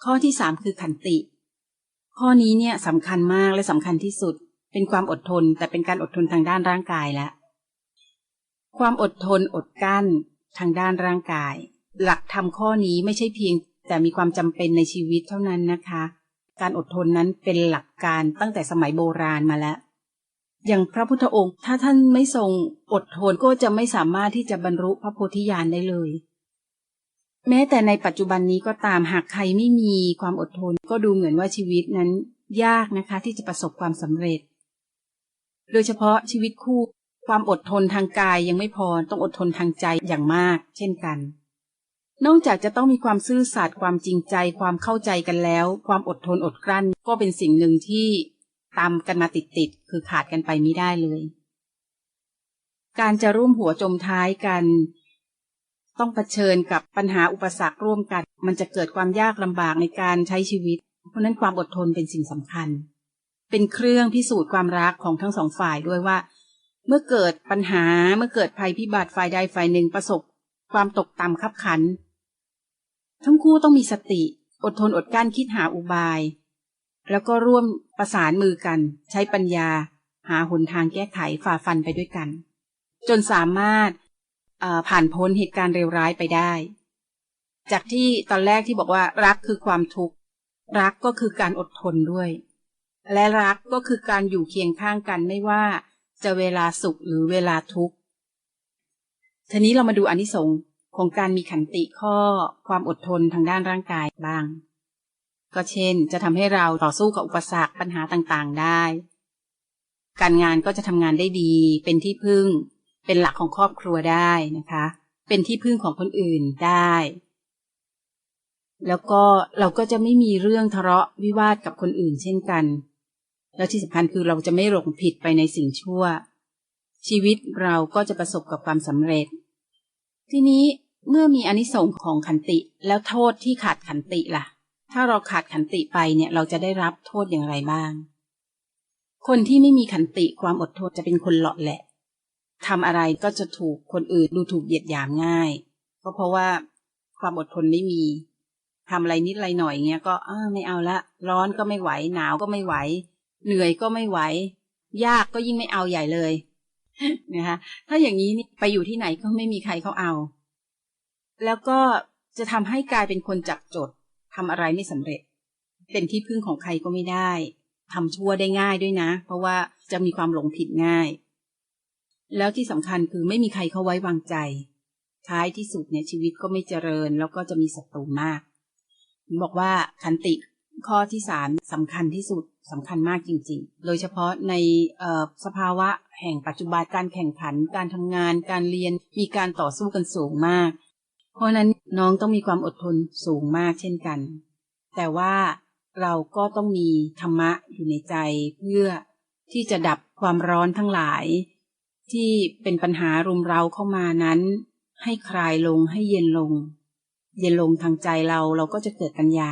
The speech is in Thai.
ข้อที่3คือขันติข้อนี้เนี่ยสำคัญมากและสำคัญที่สุดเป็นความอดทนแต่เป็นการอดทนทางด้านร่างกายและความอดทนอดกั้นทางด้านร่างกายหลักธรรมข้อนี้ไม่ใช่เพียงแต่มีความจำเป็นในชีวิตเท่านั้นนะคะการอดทนนั้นเป็นหลักการตั้งแต่สมัยโบราณมาแล้วอย่างพระพุทธองค์ถ้าท่านไม่ทรงอดทนก็จะไม่สามารถที่จะบรรลุพระโพธิญาณได้เลยแม้แต่ในปัจจุบันนี้ก็ตามหากใครไม่มีความอดทนก็ดูเหมือนว่าชีวิตนั้นยากนะคะที่จะประสบความสำเร็จโดยเฉพาะชีวิตคู่ความอดทนทางกายยังไม่พอต้องอดทนทางใจอย่างมากเช่นกันนอกจากจะต้องมีความซื่อสัตย์ความจริงใจความเข้าใจกันแล้วความอดทนอดกลั้นก็เป็นสิ่งหนึ่งที่ตามกันมาติดคือขาดกันไปไม่ได้เลยการจะร่วมหัวจมท้ายกันต้องเผชิญกับปัญหาอุปสรรคร่วมกันมันจะเกิดความยากลำบากในการใช้ชีวิตเพราะนั้นความอดทนเป็นสิ่งสำคัญเป็นเครื่องพิสูจน์ความรักของทั้งสองฝ่ายด้วยว่าเมื่อเกิดปัญหาเมื่อเกิดภัยพิบัติฝ่ายใดฝ่ายหนึ่งประสบความตกต่ำคับขันทั้งคู่ต้องมีสติอดทนอดกลั้นคิดหาอุบายแล้วก็ร่วมประสานมือกันใช้ปัญญาหาหนทางแก้ไขฝ่าฟันไปด้วยกันจนสามารถผ่านพ้นเหตุการณ์เลวร้ายไปได้จากที่ตอนแรกที่บอกว่ารักคือความทุกข์รักก็คือการอดทนด้วยและรักก็คือการอยู่เคียงข้างกันไม่ว่าจะเวลาสุขหรือเวลาทุกข์ทีนี้เรามาดูอานิสงส์ของการมีขันติข้อความอดทนทางด้านร่างกายบ้างก็เช่นจะทำให้เราต่อสู้กับอุปสรรคปัญหาต่างๆได้การงานก็จะทำงานได้ดีเป็นที่พึ่งเป็นหลักของครอบครัวได้นะคะเป็นที่พึ่งของคนอื่นได้แล้วก็เราก็จะไม่มีเรื่องทะเลาะวิวาทกับคนอื่นเช่นกันแล้วที่สำคัญคือเราจะไม่หลงผิดไปในสิ่งชั่วชีวิตเราก็จะประสบกับความสำเร็จทีนี้เมื่อมีอานิสงส์ของขันติแล้วโทษที่ขาดขันติล่ะถ้าเราขาดขันติไปเนี่ยเราจะได้รับโทษอย่างไรบ้างคนที่ไม่มีขันติความอดทนจะเป็นคนเหลาะแหละทำอะไรก็จะถูกคนอื่นดูถูกเหยียดหยามง่ายก็เพราะว่าความอดทนไม่มีทำอะไรนิดอะไรหน่อยเงี้ยก็ไม่เอาละร้อนก็ไม่ไหวหนาวก็ไม่ไหวเหนื่อยก็ไม่ไหวยากก็ยิ่งไม่เอาใหญ่เลยนะคะถ้าอย่างนี้ไปอยู่ที่ไหนก็ไม่มีใครเขาเอาแล้วก็จะทำให้กลายเป็นคนจับจดทำอะไรไม่สำเร็จเป็นที่พึ่งของใครก็ไม่ได้ทำชั่วได้ง่ายด้วยนะเพราะว่าจะมีความหลงผิดง่ายแล้วที่สำคัญคือไม่มีใครเขาไว้วางใจท้ายที่สุดเนี่ยชีวิตก็ไม่เจริญแล้วก็จะมีศัตรูมากบอกว่าขันติข้อที่3สำคัญที่สุดสำคัญมากจริงๆโดยเฉพาะในสภาวะแห่งปัจจุบันการแข่งขันการทำงานการเรียนมีการต่อสู้กันสูงมากเพราะนั้นน้องต้องมีความอดทนสูงมากเช่นกันแต่ว่าเราก็ต้องมีธรรมะอยู่ในใจเพื่อที่จะดับความร้อนทั้งหลายที่เป็นปัญหารุมเร้าเข้ามานั้นให้คลายลงให้เย็นลงทางใจเราก็จะเกิดปัญญา